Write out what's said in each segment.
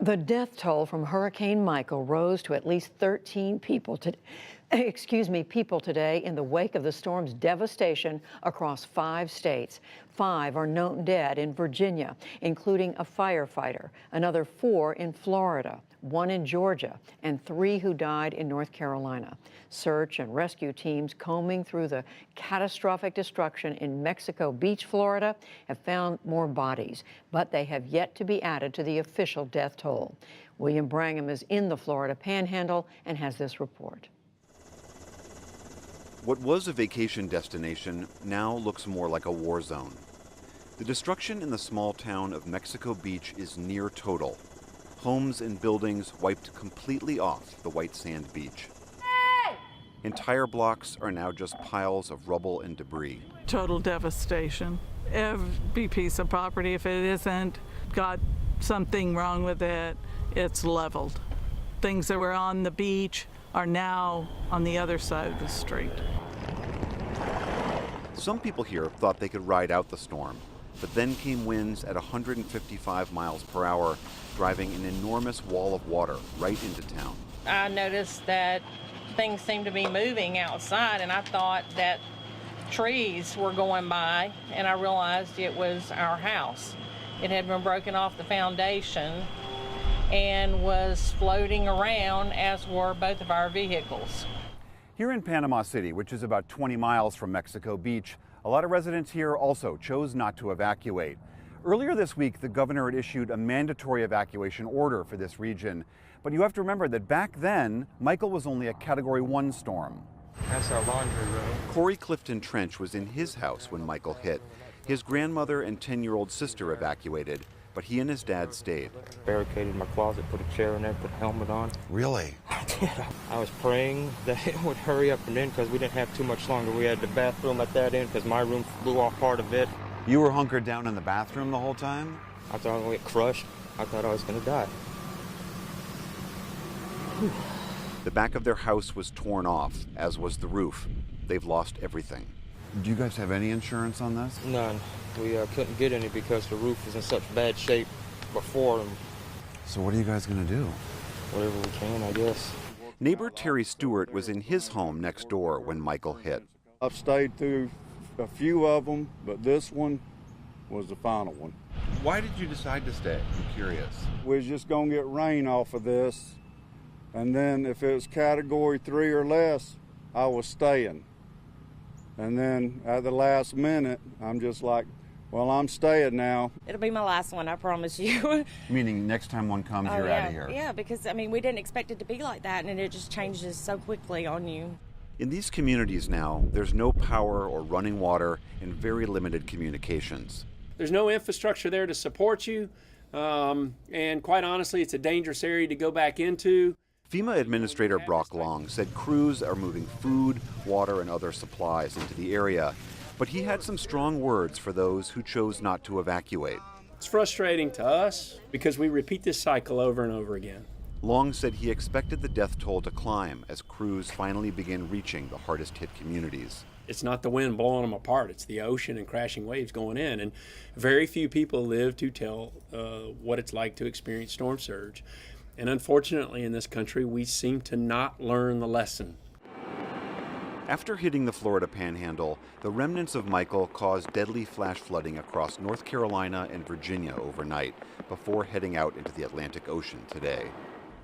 The death toll from Hurricane Michael rose to at least 13 people people today in the wake of the storm's devastation across 5 states. 5 are known dead in Virginia, including a firefighter, another 4 in Florida, 1 in Georgia, and 3 who died in North Carolina. Search and rescue teams combing through the catastrophic destruction in Mexico Beach, Florida, have found more bodies, but they have yet to be added to the official death toll. William Brangham is in the Florida Panhandle and has this report. What was a vacation destination now looks more like a war zone. The destruction in the small town of Mexico Beach is near total. Homes and buildings wiped completely off the white sand beach. Hey! Entire blocks are now just piles of rubble and debris. Total devastation. Every piece of property, if it isn't got something wrong with it, it's leveled. Things that were on the beach are now on the other side of the street. Some people here thought they could ride out the storm, but then came winds at 155 miles per hour, driving an enormous wall of water right into town. I noticed that things seemed to be moving outside, and I thought that trees were going by, and I realized it was our house. It had been broken off the foundation and was floating around, as were both of our vehicles. Here in Panama City, which is about 20 miles from Mexico Beach, a lot of residents here also chose not to evacuate. Earlier this week, the governor had issued a mandatory evacuation order for this region. But you have to remember that back then, Michael was only a Category 1 storm. That's our laundry room. Corey Clifton Trench was in his house when Michael hit. His grandmother and 10-year-old sister evacuated, but he and his dad stayed. Barricaded my closet, put a chair in there, put a helmet on. Really? I did. I was praying that it would hurry up and in because we didn't have too much longer. We had the bathroom at that end because my room blew off part of it. You were hunkered down in the bathroom the whole time? I thought I was going to get crushed. I thought I was going to die. The back of their house was torn off, as was the roof. They've lost everything. Do you guys have any insurance on this? None. We couldn't get any because the roof was in such bad shape before. So what are you guys going to do? Whatever we can, I guess. Neighbor Terry Stewart was in his home next door when Michael hit. I've stayed through a few of them, but this one was the final one. Why did you decide to stay? I'm curious. We was just going to get rain off of this, and then if it was Category 3 or less, I was staying. And then at the last minute, I'm just like, well, I'm staying now. It'll be my last one, I promise you. Meaning next time one comes, you're yeah. out of here. Yeah, because, I mean, we didn't expect it to be like that, and it just changes so quickly on you. In these communities now, there's no power or running water and very limited communications. There's no infrastructure there to support you, and quite honestly, it's a dangerous area to go back into. FEMA Administrator Brock Long said crews are moving food, water, and other supplies into the area, but he had some strong words for those who chose not to evacuate. It's frustrating to us because we repeat this cycle over and over again. Long said he expected the death toll to climb as crews finally begin reaching the hardest hit communities. It's not the wind blowing them apart, it's the ocean and crashing waves going in, and very few people live to tell what it's like to experience storm surge. And unfortunately in this country, we seem to not learn the lesson. After hitting the Florida Panhandle, the remnants of Michael caused deadly flash flooding across North Carolina and Virginia overnight before heading out into the Atlantic Ocean today.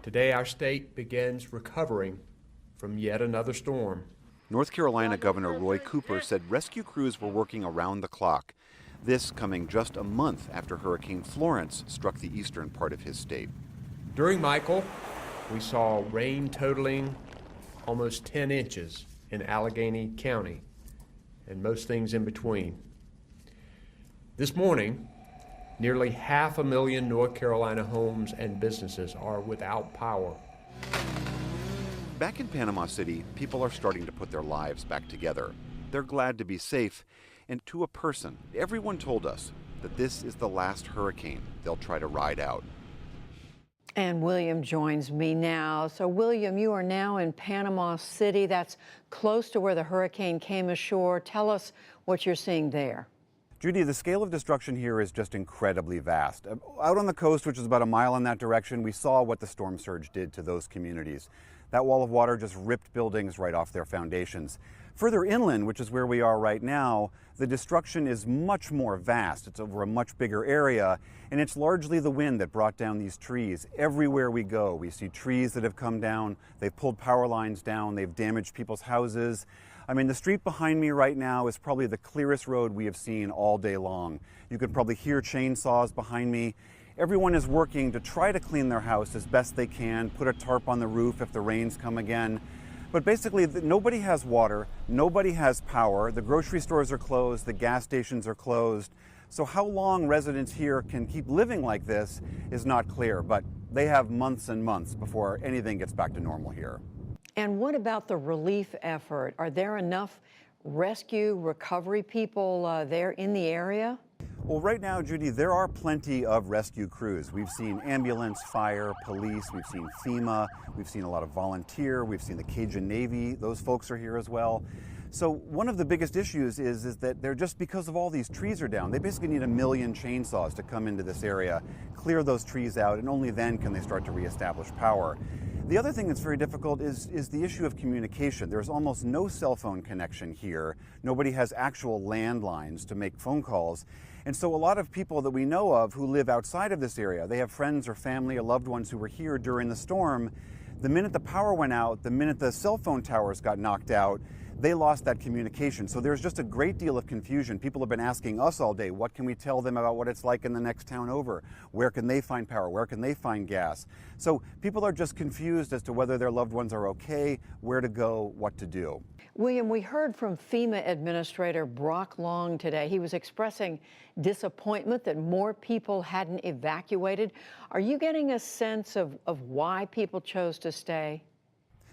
Today, our state begins recovering from yet another storm. North Carolina Governor Roy Cooper said rescue crews were working around the clock. This coming just a month after Hurricane Florence struck the eastern part of his state. During Michael, we saw rain totaling almost 10 inches in Allegheny County and most things in between. This morning, nearly 500,000 North Carolina homes and businesses are without power. Back in Panama City, people are starting to put their lives back together. They're glad to be safe, and to a person, everyone told us that this is the last hurricane they'll try to ride out. And William joins me now. So, William, you are now in Panama City. That's close to where the hurricane came ashore. Tell us what you're seeing there. Judy, the scale of destruction here is just incredibly vast. Out on the coast, which is about a mile in that direction, we saw what the storm surge did to those communities. That wall of water just ripped buildings right off their foundations. Further inland, which is where we are right now, the destruction is much more vast. It's over a much bigger area, and it's largely the wind that brought down these trees. Everywhere we go, we see trees that have come down. They've pulled power lines down. They've damaged people's houses. I mean, the street behind me right now is probably the clearest road we have seen all day long. You can probably hear chainsaws behind me. Everyone is working to try to clean their house as best they can, put a tarp on the roof if the rains come again. But basically, nobody has water, nobody has power, the grocery stores are closed, the gas stations are closed. So how long residents here can keep living like this is not clear, but they have months and months before anything gets back to normal here. And what about the relief effort? Are there enough rescue recovery people there in the area? Well, right now, Judy, there are plenty of rescue crews. We've seen ambulance, fire, police, we've seen FEMA, we've seen a lot of volunteer, we've seen the Cajun Navy, those folks are here as well. So one of the biggest issues is that they're just because of all these trees are down, they basically need 1 million chainsaws to come into this area, clear those trees out, and only then can they start to reestablish power. The other thing that's very difficult is the issue of communication. There's almost no cell phone connection here. Nobody has actual landlines to make phone calls. And so a lot of people that we know of who live outside of this area, they have friends or family or loved ones who were here during the storm. The minute the power went out, the minute the cell phone towers got knocked out, they lost that communication. So there's just a great deal of confusion. People have been asking us all day, what can we tell them about what it's like in the next town over? Where can they find power? Where can they find gas? So people are just confused as to whether their loved ones are okay, where to go, what to do. William, we heard from FEMA Administrator Brock Long today. He was expressing disappointment that more people hadn't evacuated. Are you getting a sense of why people chose to stay?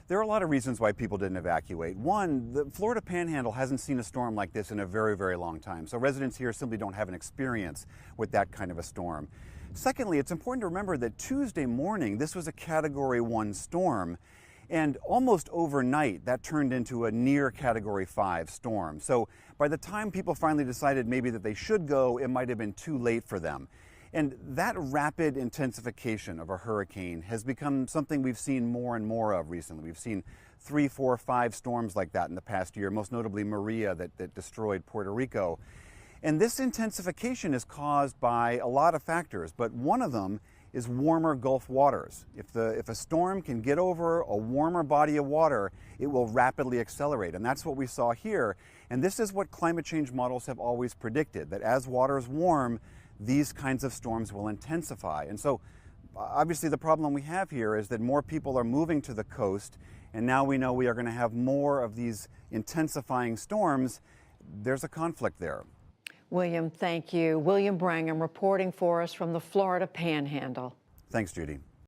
There are a lot of reasons why people didn't evacuate. One, the Florida Panhandle hasn't seen a storm like this in a very, very long time. So residents here simply don't have an experience with that kind of a storm. Secondly, it's important to remember that Tuesday morning, this was a Category 1 storm. And almost overnight, that turned into a near Category 5 storm. So by the time people finally decided maybe that they should go, it might have been too late for them. And that rapid intensification of a hurricane has become something we've seen more and more of recently. We've seen 3, 4, 5 storms like that in the past year, most notably Maria that destroyed Puerto Rico. And this intensification is caused by a lot of factors, but one of them is warmer Gulf waters. If a storm can get over a warmer body of water, it will rapidly accelerate. And that's what we saw here. And this is what climate change models have always predicted, that as waters warm, these kinds of storms will intensify. And so obviously the problem we have here is that more people are moving to the coast, and now we know we are going to have more of these intensifying storms. There's a conflict there. William, thank you. William Brangham reporting for us from the Florida Panhandle. Thanks, Judy.